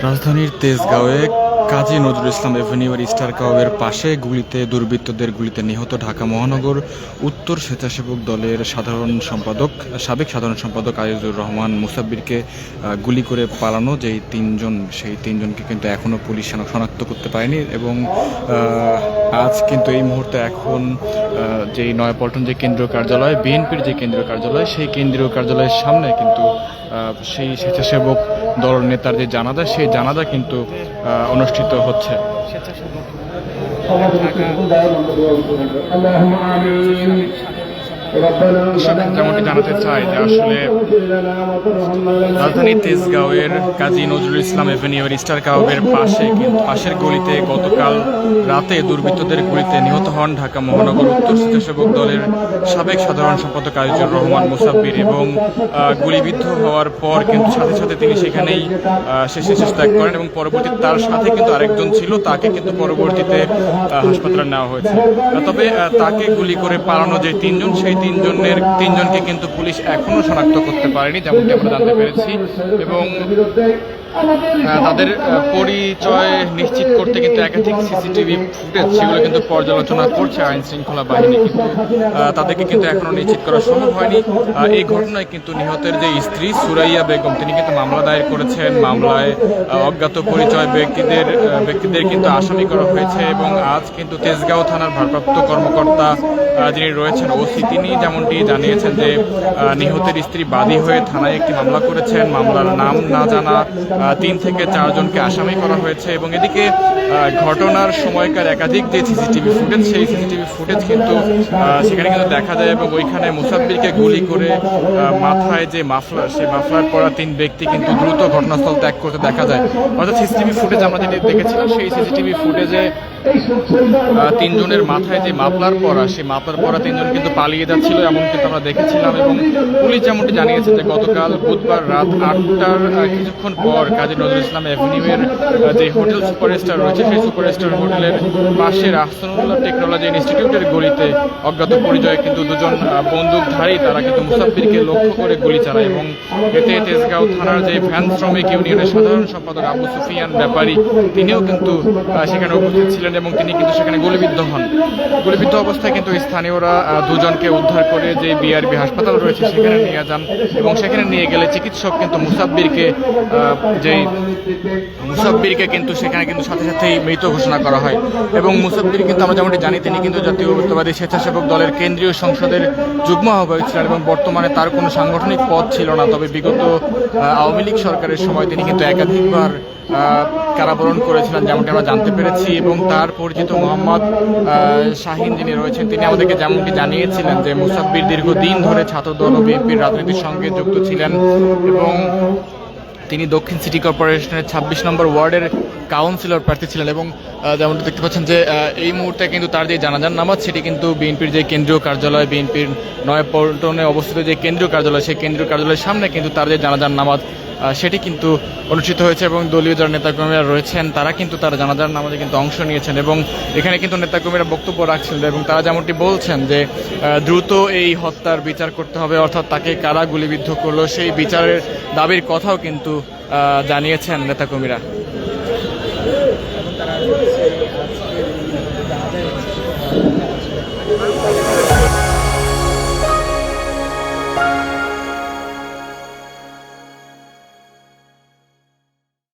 রাজধানীর তেজগাঁওয়ে কাজী নজরুল ইসলাম এভিনিউ এর স্টার ক্লাবের পাশে দুর্বৃত্তদের গুলিতে নিহত ঢাকা মহানগর উত্তর স্বেচ্ছাসেবক দলের সাবেক সাধারণ সম্পাদক আজিজুর রহমান মুসাব্বিরকে গুলি করে পালানো সেই তিনজনকে কিন্তু এখনও পুলিশ শনাক্ত করতে পারেনি। এবং আজ কিন্তু এই মুহূর্তে এখন যেই নয়াপল্টন যে কেন্দ্রীয় কার্যালয়, বিএনপির যে কেন্দ্রীয় কার্যালয়, সেই কেন্দ্রীয় কার্যালয়ের সামনে কিন্তু সেই স্বেচ্ছাসেবক দল নেতার যে জানাজা, সেই জানাজা কিন্তু অনুষ্ঠিত হচ্ছে। যেমনটি জানাতে চাই যে আসলে রাজধানী তেজগাঁওয়ের কাজী নজরুল ইসলাম এভিনিউ এর স্টার ক্লাবের পাশের গলিতে গতকাল রাতে দুর্বৃত্তদের গুলিতে নিহত হন ঢাকা মহানগর উত্তর স্বেচ্ছাসেবক দলের সাবেক সাধারণ সম্পাদক আজিজুর রহমান মুসাব্বির। এবং গুলিবিদ্ধ হওয়ার পর কিন্তু সাথে সাথে তিনি সেখানেই শেষ ত্যাগ করেন এবং পরবর্তীতে তার সাথে কিন্তু আরেকজন ছিল, তাকে কিন্তু পরবর্তীতে হাসপাতালে নেওয়া হয়েছে। তবে তাকে গুলি করে পালানো যে তিনজন, সেই তিনজনকে কিন্তু পুলিশ এখনো শনাক্ত করতে পারেনি, যেমনটি আমরা জানতে পেরেছি। এবং তাদের পরিচয় নিশ্চিত করতে কিন্তু একাধিক সিসিটিভি ফুটেজ সেগুলো কিন্তু পর্যালোচনা করছে আইন শৃঙ্খলা বাহিনী, কিন্তু তাদেরকে কিন্তু এখনো নিশ্চিত করা সম্ভব হয়নি। এই ঘটনায় কিন্তু নিহতের যে স্ত্রী সুরাইয়া বেগম, তিনি কিন্তু মামলা দায়ের করেছেন। মামলায় অজ্ঞাত পরিচয় ব্যক্তিদের কিন্তু আসামি করা হয়েছে। এবং আজ কিন্তু তেজগাঁও থানার ভারপ্রাপ্ত কর্মকর্তা যিনি রয়েছেন ওসি, তিনি যেমনটি জানিয়েছেন যে নিহতের স্ত্রী বাদী হয়ে থানায় একটি মামলা করেছেন। মামলার নাম না জানা 3 থেকে 4 জনকে আসামি করা হয়েছে। এবং এদিকে ঘটনার সময়কার একাধিক যে সিসিটিভি ফুটেজ, সেই সিসিটিভি ফুটেজ কিন্তু সেখানে কিন্তু দেখা যায়। এবং ওইখানে মুসাব্বিরকে গুলি করে মাথায় যে মাফলার, সেই মাফলার পরা 3 ব্যক্তি কিন্তু দ্রুত ঘটনাস্থল ত্যাগ করতে দেখা যায়। অর্থাৎ সিসিটিভি ফুটেজ আমরা যেটি দেখেছিলাম, সেই সিসিটিভি ফুটেজে 3 জনের মাথায় যে মাফলার পরা, সেই মাফলার পরা 3 জন কিন্তু পালিয়ে যাচ্ছিল, এমন কিন্তু আমরা দেখেছিলাম। এবং পুলিশ যেমনটি জানিয়েছে যে গতকাল বুধবার রাত 8টার কিছুক্ষণ পর কাজী নজরুল ইসলাম এভিনিউ এর যে হোটেল সুপারস্টার রয়েছে, সেই সুপারস্টার হোটেলের পাশের আহসানুল্লাহ টেকনোলজি ইনস্টিটিউটের গলিতে অজ্ঞাত পরিচয়ে কিন্তু 2 জন বন্দুকধারী তারা কিন্তু মুসাব্বিরকে লক্ষ্য করে গুলি চালায়। এবং এতে তেজগাঁও থানার যে ভ্যান শ্রমিক ইউনিয়নের সাধারণ সম্পাদক আবু সুফিয়ান ব্যাপারী, তিনিও কিন্তু সেখানে উপস্থিত ছিলেন এবং তিনি কিন্তু সেখানে গুলিবিদ্ধ হন। গুলিবিদ্ধ অবস্থায় কিন্তু স্থানীয়রা 2 জনকে উদ্ধার করে যে বিআরবি হাসপাতাল রয়েছে সেখানে নিয়ে যান। এবং সেখানে নিয়ে গেলে চিকিৎসক কিন্তু মুসাব্বিরকে কিন্তু সেখানে কিন্তু সাথে সাথেই মৃত ঘোষণা করা হয়। এবং মুসাব্বির কিন্তু আমরা যেমনটি জানি, তিনি কিন্তু জাতীয়তাবাদী স্বেচ্ছাসেবক দলের কেন্দ্রীয় সংসদের যুগ্ম আহ্বায়ক ছিলেন এবং বর্তমানে তার কোনো সাংগঠনিক পদ ছিল না। তবে বিগত আওয়ামী লীগ সরকারের সময় তিনি কিন্তু একাধিকবার কারাবরণ করেছিলেন, যেমনটি আমরা জানতে পেরেছি। এবং তার পরিচিত মোহাম্মদ শাহিন যিনি রয়েছেন, তিনি আমাদেরকে যেমনটি জানিয়েছিলেন যে মুসাব্বির দীর্ঘদিন ধরে ছাত্রদল ও বিএনপির রাজনীতির সঙ্গে যুক্ত ছিলেন এবং তিনি দক্ষিণ সিটি কর্পোরেশনের 26 নম্বর ওয়ার্ডের কাউন্সিলর প্রার্থী ছিলেন। এবং যেমনটি দেখতে পাচ্ছেন যে এই মুহূর্তে কিন্তু তার যে জানাজার নামাজ, সেটি কিন্তু বিএনপির যে কেন্দ্রীয় কার্যালয়, বিএনপির নয়াপল্টনে অবস্থিত যে কেন্দ্রীয় কার্যালয়, সেই কেন্দ্রীয় কার্যালয়ের সামনে কিন্তু তার যে জানাজার নামাজ সেটি কিন্তু অনুষ্ঠিত হয়েছে। এবং দলীয় যারা নেতাকর্মীরা রয়েছেন তারা কিন্তু তার জানাজার নামাজে কিন্তু অংশ নিয়েছেন। এবং এখানে কিন্তু নেতাকর্মীরা বক্তব্য রাখছিলেন এবং তারা যেমনটি বলছেন যে দ্রুত এই হত্যার বিচার করতে হবে, অর্থাৎ তাকে কারা গুলিবিদ্ধ করলো সেই বিচারের দাবির কথাও কিন্তু জানিয়েছেন নেতাকর্মীরা।